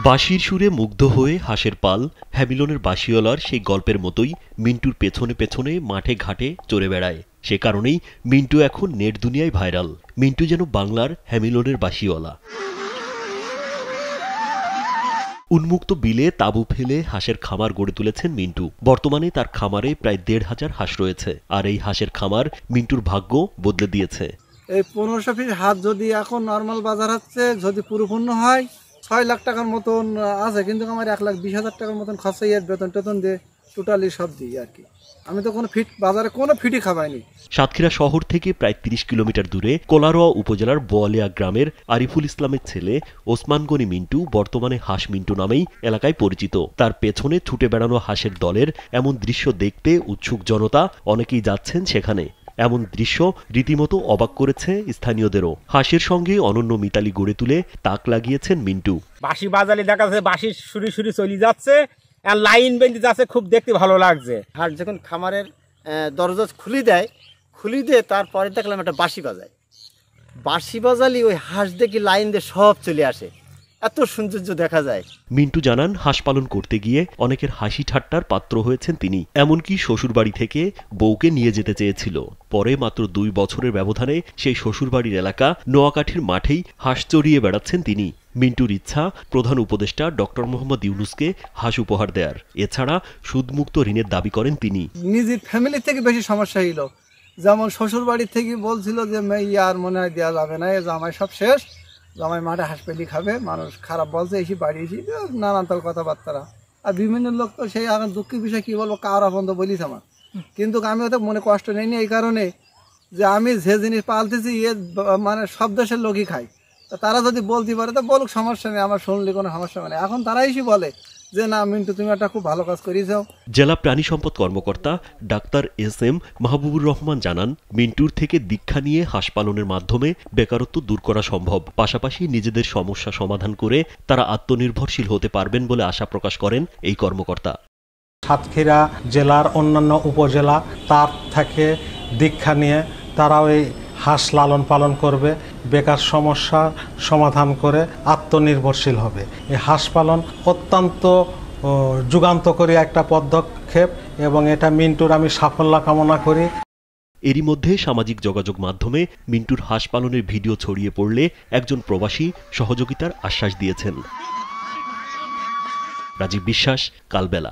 বাঁশির সুরে মুগ্ধ হয়ে হাঁসের পাল হ্যামিলনের বাঁশিওয়ালার সেই গল্পের মতোই মিন্টুর পেছনে পেছনে মাঠে ঘাটে চড়ে বেড়ায়। সে কারণেই মিন্টু এখন নেট দুনিয়ায় ভাইরাল। মিন্টু যেন বাংলার হ্যামিলনের বাঁশিওয়ালা। উন্মুক্ত বিলে তাঁবু ফেলে হাঁসের খামার গড়ে তুলেছেন মিন্টু। বর্তমানে তার খামারে প্রায় ১,৫০০ হাঁস রয়েছে। আর এই হাঁসের খামার মিন্টুর ভাগ্য বদলে দিয়েছে। এই ১৫০০ পিস হাঁস যদি এখন নর্মাল বাজার হচ্ছে, যদি পরিপূর্ণ হয় ৬ লাখ টাকার মতন আছে, কিন্তু আমার ১,২০,০০০ টাকার মতন খরচা বেতন টেতন দিয়ে টোটালি সব দিই আর কি। আমি তো কোনো ফিট বাজারে কোনো ফিটই খাবাইনি। সাতক্ষীরা শহর থেকে প্রায় ৩০ কিলোমিটার দূরে কোলারোয়া উপজেলার বোয়ালিয়া গ্রামের আরিফুল ইসলামের ছেলে ওসমান গনি মিন্টু বর্তমানে হাঁস মিন্টু নামেই এলাকায় পরিচিত। তার পেছনে ছুটে বেড়ানো হাঁসের দলের এমন দৃশ্য দেখতে উৎসুক জনতা অনেকেই যাচ্ছেন সেখানে। এমন দৃশ্য রীতিমতো অবাক করেছে স্থানীয়দেরও। হাঁসের সঙ্গে অনন্য মিতালি গড়ে তুলে তাক লাগিয়েছেন মিন্টু। বাঁশি বাজালে দেখা যাচ্ছে বাঁশি সুরি সুরি চলে যাচ্ছে, আর লাইন বেঁধে যাচ্ছে, খুব দেখতে ভালো লাগছে। হাঁস যখন খামারের দরজা খুলে দিয়ে তারপরে দেখলাম একটা বাঁশি বাজালি ওই হাঁস দেখি লাইন দিয়ে সব চলে আসে, এত সৌন্দর্য দেখা যায়। মিন্টু জানান, হাঁস পালন করতে গিয়ে অনেকের হাসি ঠাট্টার পাত্র হয়েছেন তিনি। এমনকি শ্বশুরবাড়ি থেকে বউকে নিয়ে যেতে চেয়েছিল। পরে মাত্র ২ বছরের ব্যবধানে সেই শ্বশুরবাড়ির এলাকা নোয়াকাঠির মাঠেই হাঁস চড়িয়ে বেড়াচ্ছেন তিনি। মিন্টুর ইচ্ছা প্রধান উপদেষ্টা ডক্টর মোহাম্মদ ইউনূসকে হাঁস উপহার দেয়ার। এছাড়া সুদমুক্ত ঋণের দাবি করেন তিনি। নিজের ফ্যামিলি থেকে বেশি সমস্যা হইল, যেমন শ্বশুরবাড়ি থেকে বলছিল যে আর মনে হয় দেওয়া যাবে না, জামাই সব শেষ, জামাই মাঠে হাঁস পেলি খাবে, মানুষ খারাপ বলছে, এসে বাড়ি এসে নানান তাল কথাবার্তা। আর বিভিন্ন লোক তো সেই এখন দুঃখের বিষয় কী বলবো, কারা বন্ধ বলিস আমার, কিন্তু আমি ওতে মনে কষ্ট নেইনি এই কারণে যে আমি যে জিনিস পালতেছি মানে সব দেশের লোকই খায়। তারা যদি বলতে পারে তো বলুক, সমস্যা নেই, আমার শুনলে কোনো সমস্যা নেই। এখন তারা এসে বলে যে না মিন্টু তুমি একটা খুব ভালো কাজ করেছো। জেলা প্রাণী সম্পদ কর্মকর্তা ডাক্তার এস.এম. মাহবুবুর রহমান জানান, মিন্টুর থেকে দীক্ষা নিয়ে হাঁস পালনের মাধ্যমে বেকারত্ব দূর করা সম্ভব। পাশাপাশি নিজেদের সমস্যা সমাধান করে তারা আত্মনির্ভরশীল হতে পারবেন বলে আশা প্রকাশ করেন এই কর্মকর্তা। সাতক্ষীরা জেলার অন্যান্য উপজেলা তার থেকে দীক্ষা নিয়ে তারাও এই হাঁস লালন পালন করবে, বেকার সমস্যা সমাধান করে আত্মনির্ভরশীল হবে। এই হাঁস পালন অত্যন্ত যুগান্তকারী একটা পদক্ষেপ এবং এটা মিন্টুর আমি সাফল্য কামনা করি। এরই মধ্যে সামাজিক যোগাযোগ মাধ্যমে মিন্টুর হাঁস পালনের ভিডিও ছড়িয়ে পড়লে একজন প্রবাসী সহযোগিতার আশ্বাস দিয়েছেন। রাজীব বিশ্বাস, কালবেলা।